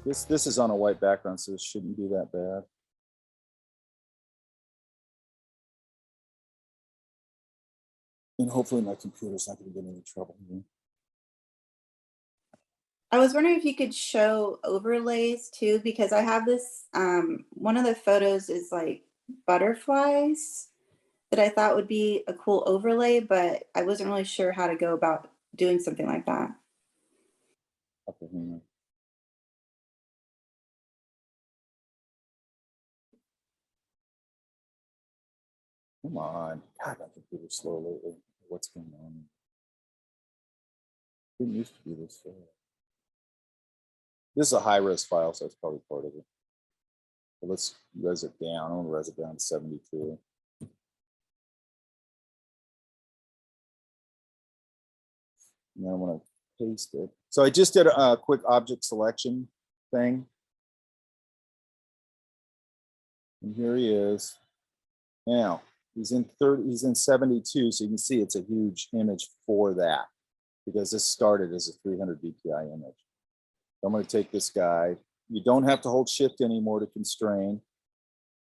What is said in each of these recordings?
This is on a white background, so this shouldn't be that bad. And hopefully my computer's not going to get any trouble here. I was wondering if you could show overlays too, because I have this, one of the photos is like butterflies that I thought would be a cool overlay, but I wasn't really sure how to go about doing something like that. Okay, hang on. Come on. God, my computer's slow lately. What's going on? It didn't used to be this slow. This is a high-res file, so that's probably part of it. But let's res it down. I want to res it down to 72. And then I want to paste it. So I just did a quick object selection thing. And here he is. Now, he's in 72, so you can see it's a huge image for that, because this started as a 300 DPI image. I'm going to take this guy. You don't have to hold shift anymore to constrain.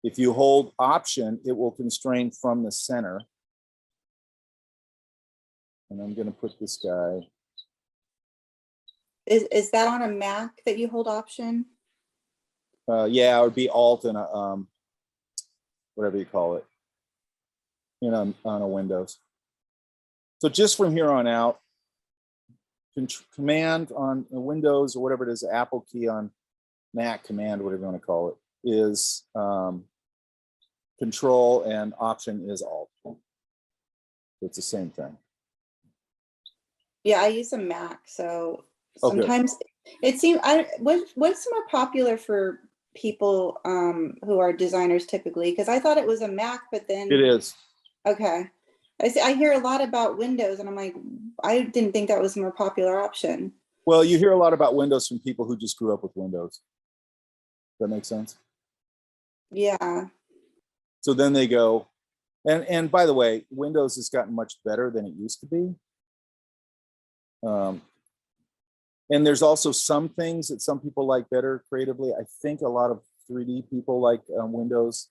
If you hold option, it will constrain from the center. And I'm going to put this guy. Is that on a Mac that you hold option? Yeah, it would be alt and a, whatever you call it, on a Windows. So just from here on out, command on Windows or whatever it is, Apple key on Mac, command, whatever you want to call it, is control, and option is alt. It's the same thing. Yeah, I use a Mac, so sometimes it seems what's more popular for people who are designers typically, because I thought it was a Mac, but then it is. Okay. I hear a lot about Windows, and I'm like, I didn't think that was a more popular option. Well, you hear a lot about Windows from people who just grew up with Windows. Does that make sense? Yeah. So then they go, and by the way, Windows has gotten much better than it used to be. And there's also some things that some people like better creatively. I think a lot of 3D people like Windows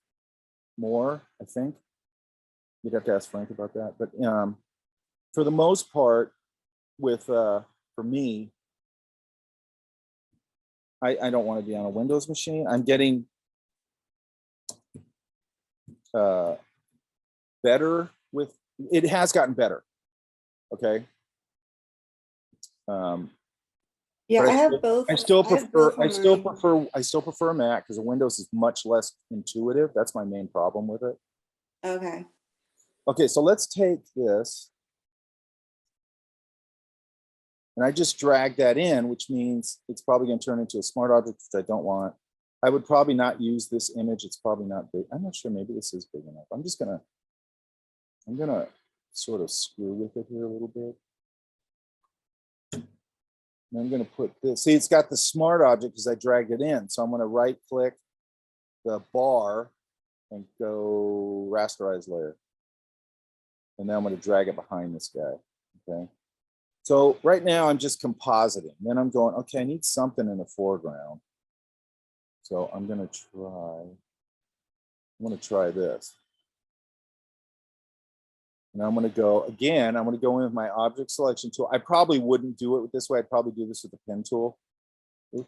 more, I think. You'd have to ask Frank about that. But for the most part, with for me, I don't want to be on a Windows machine. I'm getting better with it. Has gotten better. Okay. Yeah, I have both. I still prefer Mac, because Windows is much less intuitive. That's my main problem with it. Okay. Okay, so let's take this. And I just drag that in, which means it's probably going to turn into a smart object, which I don't want. I would probably not use this image. It's probably not big. I'm not sure. Maybe this is big enough. I'm gonna sort of screw with it here a little bit. And I'm going to put this. See, it's got the smart object because I dragged it in. So I'm going to right click the bar and go rasterize layer. And now I'm going to drag it behind this guy. Okay. So right now I'm just compositing. Then I'm going, okay, I need something in the foreground. So I'm going to try this. And I'm going to go again. I'm going to go in with my object selection tool. I probably wouldn't do it this way. I'd probably do this with the pen tool. Oops.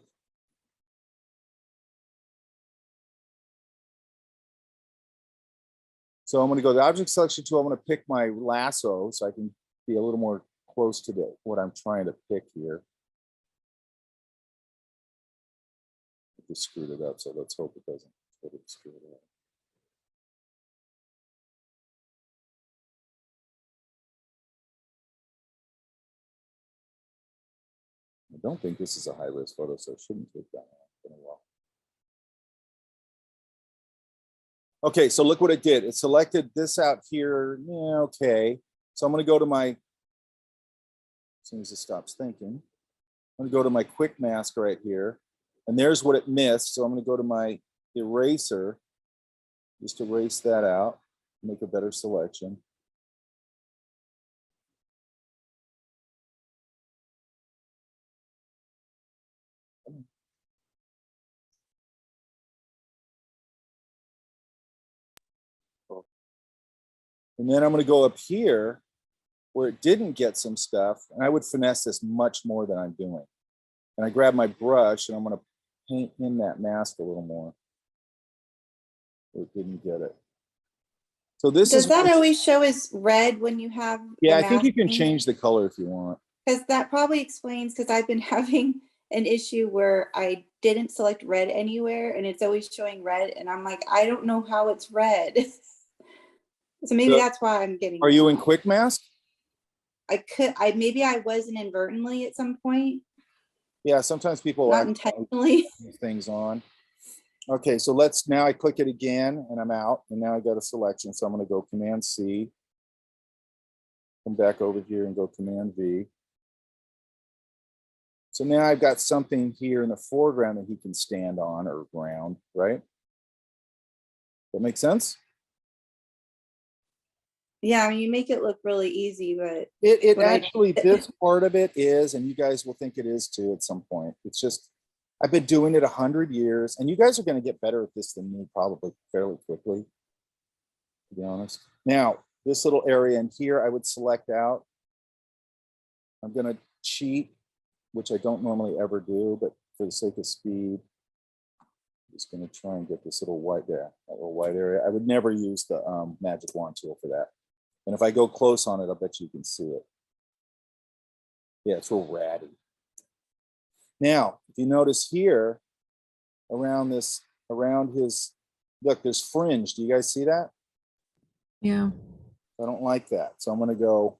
So I'm going to go to the object selection tool. I'm going to pick my lasso so I can be a little more close to what I'm trying to pick here. I just screwed it up, so let's hope it doesn't totally screw it up. I don't think this is a high-res photo, so it shouldn't take that long. In a while. Okay, so look what it did. It selected this out here. Yeah, okay. So I'm going to go to my, as soon as it stops thinking, I'm going to go to my quick mask right here. And there's what it missed. So I'm going to go to my eraser, just erase that out, make a better selection. And then I'm going to go up here where it didn't get some stuff, and I would finesse this much more than I'm doing. And I grab my brush and I'm going to paint in that mask a little more. It didn't get it. So this Does is that always show as red when you have? yeah, I think you can change the color if you want. Because that probably explains, because I've been having an issue where I didn't select red anywhere and it's always showing red and I'm like, I don't know how it's red. So maybe that's why I'm getting. Are you in quick mask? Maybe I was inadvertently at some point. Yeah, sometimes people not intentionally these things on. Okay, so now I click it again and I'm out, and now I got a selection. So I'm going to go Command C, come back over here and go Command V. So now I've got something here in the foreground that he can stand on, or ground, right? That makes sense? Yeah, I mean, you make it look really easy, but it actually, this part of it is, and you guys will think it is too at some point. It's just, I've been doing it 100 years, and you guys are going to get better at this than me probably fairly quickly, to be honest. Now, this little area in here, I would select out. I'm going to cheat, which I don't normally ever do, but for the sake of speed, I'm just going to try and get this little white there, that little white area. I would never use the magic wand tool for that. And if I go close on it, I'll bet you can see it. Yeah, it's real ratty. Now, if you notice here, around his, look, there's fringe. Do you guys see that? Yeah. I don't like that. So I'm going to go,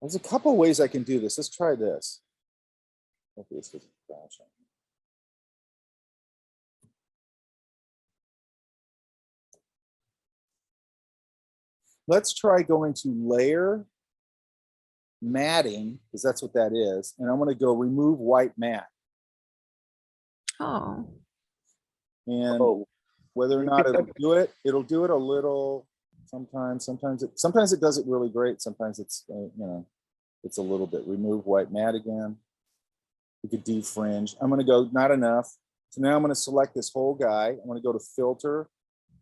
there's a couple ways I can do this. Let's try this. Hopefully this doesn't crash on me. Let's try going to layer matting, because that's what that is. And I'm going to go remove white matte. Oh. And whether or not it'll do it a little sometimes. Sometimes it does it really great. Sometimes it's it's a little bit. Remove white matte again. We could defringe. I'm going to go not enough. So now I'm going to select this whole guy. I'm going to go to filter,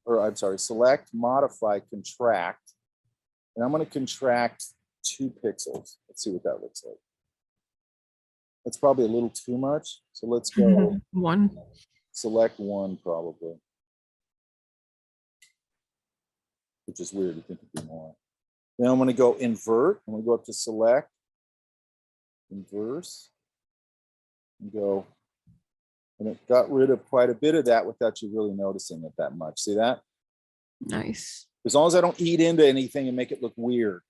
or I'm sorry, select, modify, contract. And I'm going to contract 2 pixels. Let's see what that looks like. That's probably a little too much. So let's go 1. Select 1 probably. Which is weird. You think it'd be more. Then I'm going to go invert. I'm going to go up to select, inverse, and go. And it got rid of quite a bit of that without you really noticing it that much. See that? Nice. As long as I don't eat into anything and make it look weird.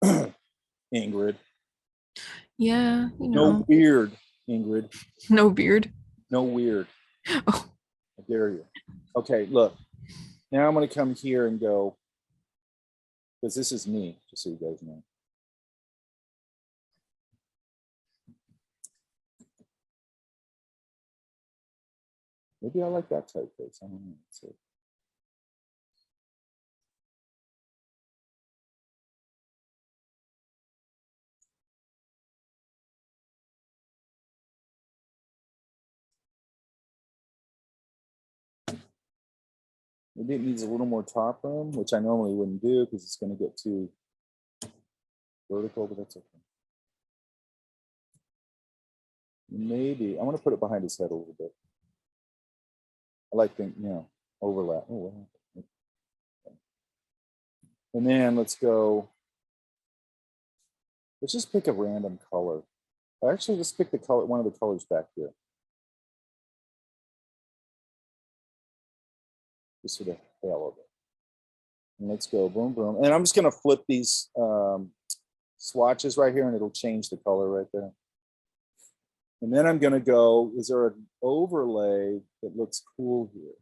Ingrid. Yeah, you know. No weird, Ingrid. No beard. No weird. Oh. I dare you. Okay, look. Now I'm going to come here and go, because this is me, just so you guys know. Maybe I like that typeface. I don't know. Let's see. Maybe it needs a little more top room, which I normally wouldn't do because it's going to get too vertical, but that's okay. Maybe I want to put it behind his head a little bit. I like the, overlap. Oh, what happened? And then let's go. Let's just pick a random color. Actually, just pick the color, one of the colors back here. Just for the hell of it. And let's go boom, boom. And I'm just going to flip these swatches right here, and it'll change the color right there. And then I'm going to go, is there an overlay that looks cool here?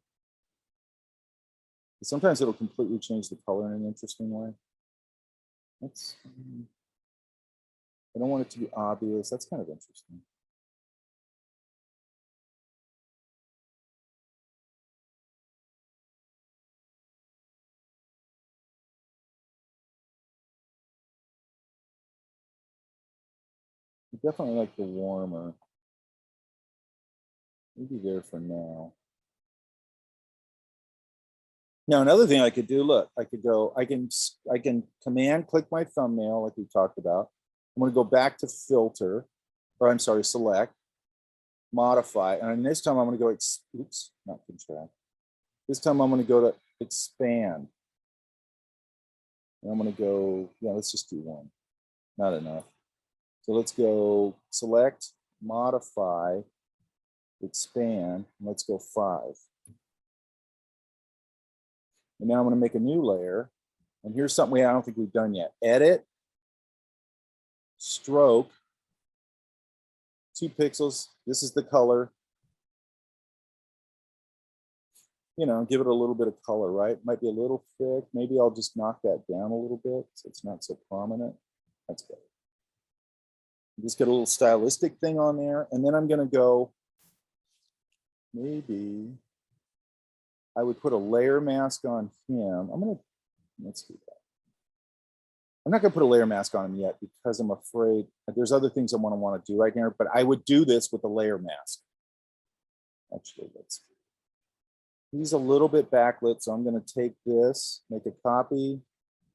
Sometimes it'll completely change the color in an interesting way. That's, I don't want it to be obvious. That's kind of interesting. I definitely like the warmer. Maybe there for now. Now, another thing I could do, look, I can command click my thumbnail like we talked about. I'm going to go back to filter, or I'm sorry, select, modify. And this time I'm going to go, oops, not contract. This time I'm going to go to expand. And I'm going to go, yeah, let's just do one. Not enough. So let's go select, modify, expand, and let's go 5. And now I'm going to make a new layer. And here's something I don't think we've done yet. Edit, stroke, 2 pixels. This is the color. You know, give it a little bit of color, right? Might be a little thick. Maybe I'll just knock that down a little bit so it's not so prominent. That's good. Just get a little stylistic thing on there. And then I'm going to go, maybe I would put a layer mask on him. Let's do that. I'm not going to put a layer mask on him yet because I'm afraid there's other things I want to do right here, but I would do this with a layer mask. Actually, he's a little bit backlit, so I'm going to take this, make a copy,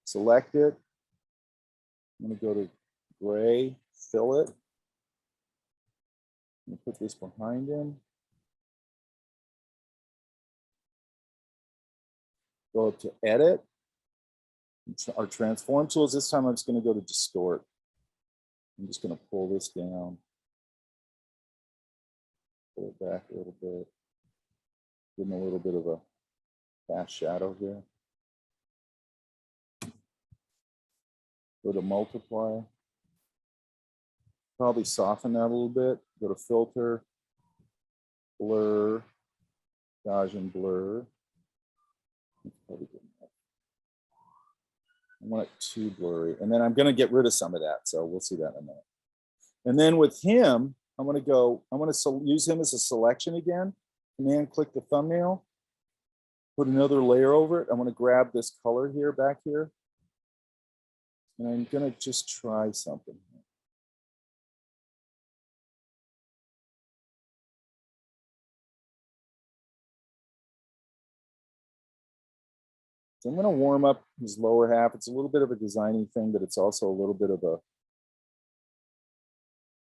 select it. I'm going to go to gray, fill it. I'm going to put this behind him. Go up to edit. Our transform tools. This time I'm just going to go to distort. I'm just going to pull this down. Pull it back a little bit. Give him a little bit of a fast shadow here. Go to multiply. Probably soften that a little bit. Go to filter, blur, Gaussian blur. That's probably good enough. I want it too blurry. And then I'm going to get rid of some of that. So we'll see that in a minute. And then with him, I'm going to use him as a selection again. Command click the thumbnail. Put another layer over it. I'm going to grab this color here, back here. And I'm going to just try something. So I'm going to warm up his lower half. It's a little bit of a designing thing, but it's also a little bit of a,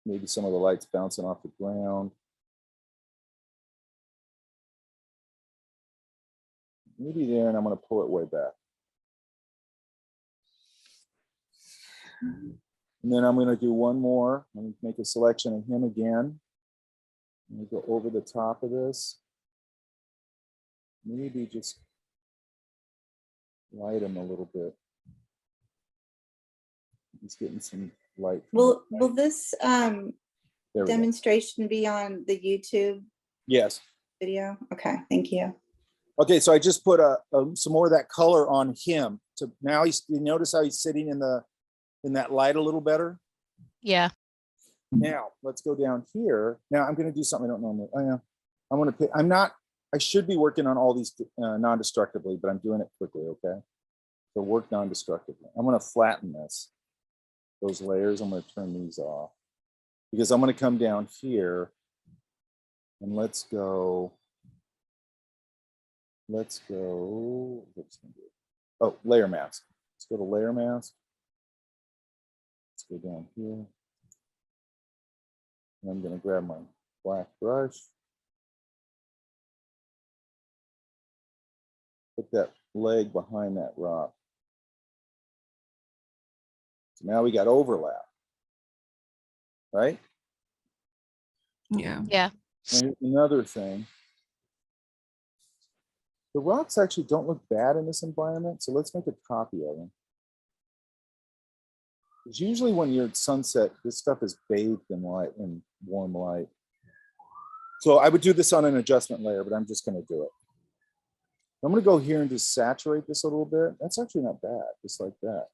maybe some of the lights bouncing off the ground. Maybe there, and I'm going to pull it way back. And then I'm going to do one more. I'm going to make a selection of him again. I'm going to go over the top of this. Maybe just light him a little bit. He's getting some light. Will this There we go. demonstration be on the YouTube Yes. video? Okay, thank you. Okay, so I just put some more of that color on him. So now you notice how he's sitting in that light a little better. Yeah. Now let's go down here. Now I'm going to do something I don't normally. Oh yeah, I'm going to pick. I should be working on all these non-destructively, but I'm doing it quickly. Okay, so work non-destructively. I'm going to flatten those layers. I'm going to turn these off because I'm going to come down here and let's go. Oh, layer mask. Let's go to layer mask. Let's go down here. And I'm going to grab my black brush. Put that leg behind that rock. So now we got overlap, right? Yeah. Yeah. And here's another thing. The rocks actually don't look bad in this environment, so let's make a copy of them. Because usually when you're at sunset, this stuff is bathed in light, in warm light. So I would do this on an adjustment layer, but I'm just going to do it. I'm going to go here and just saturate this a little bit. That's actually not bad, just like that.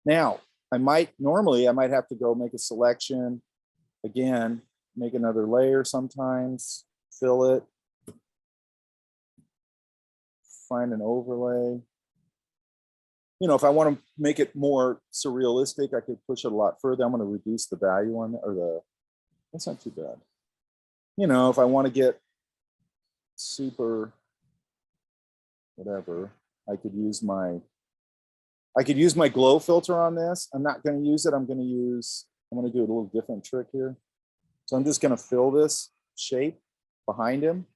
Now, normally I might have to go make a selection, again, make another layer sometimes, fill it, find an overlay. You know, if I want to make it more surrealistic, I could push it a lot further. I'm going to reduce the value on it, or that's not too bad. You know, if I want to get super whatever. I could use my glow filter on this. I'm not going to use it. I'm going to do a little different trick here. So I'm just going to fill this shape behind him.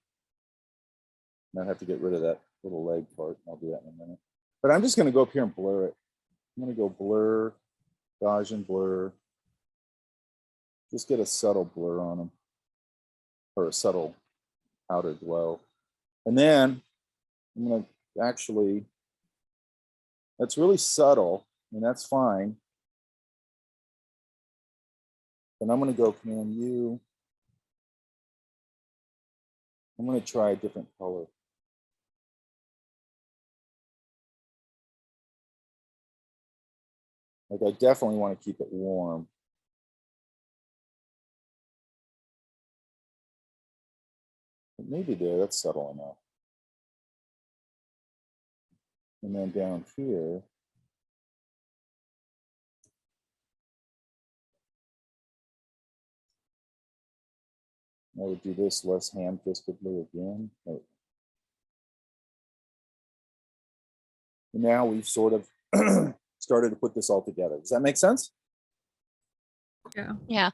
And I have to get rid of that little leg part. I'll do that in a minute. But I'm just going to go up here and blur it. I'm going to go blur, Gaussian blur. Just get a subtle blur on him, or a subtle outer glow. And then I'm going to actually, that's really subtle, and that's fine. And I'm going to go Command U. I'm going to try a different color. Like, I definitely want to keep it warm. But maybe there, that's subtle enough. And then down here, I would do this less ham-fistedly again. And now we've sort of started to put this all together. Does that make sense? Yeah. Yeah.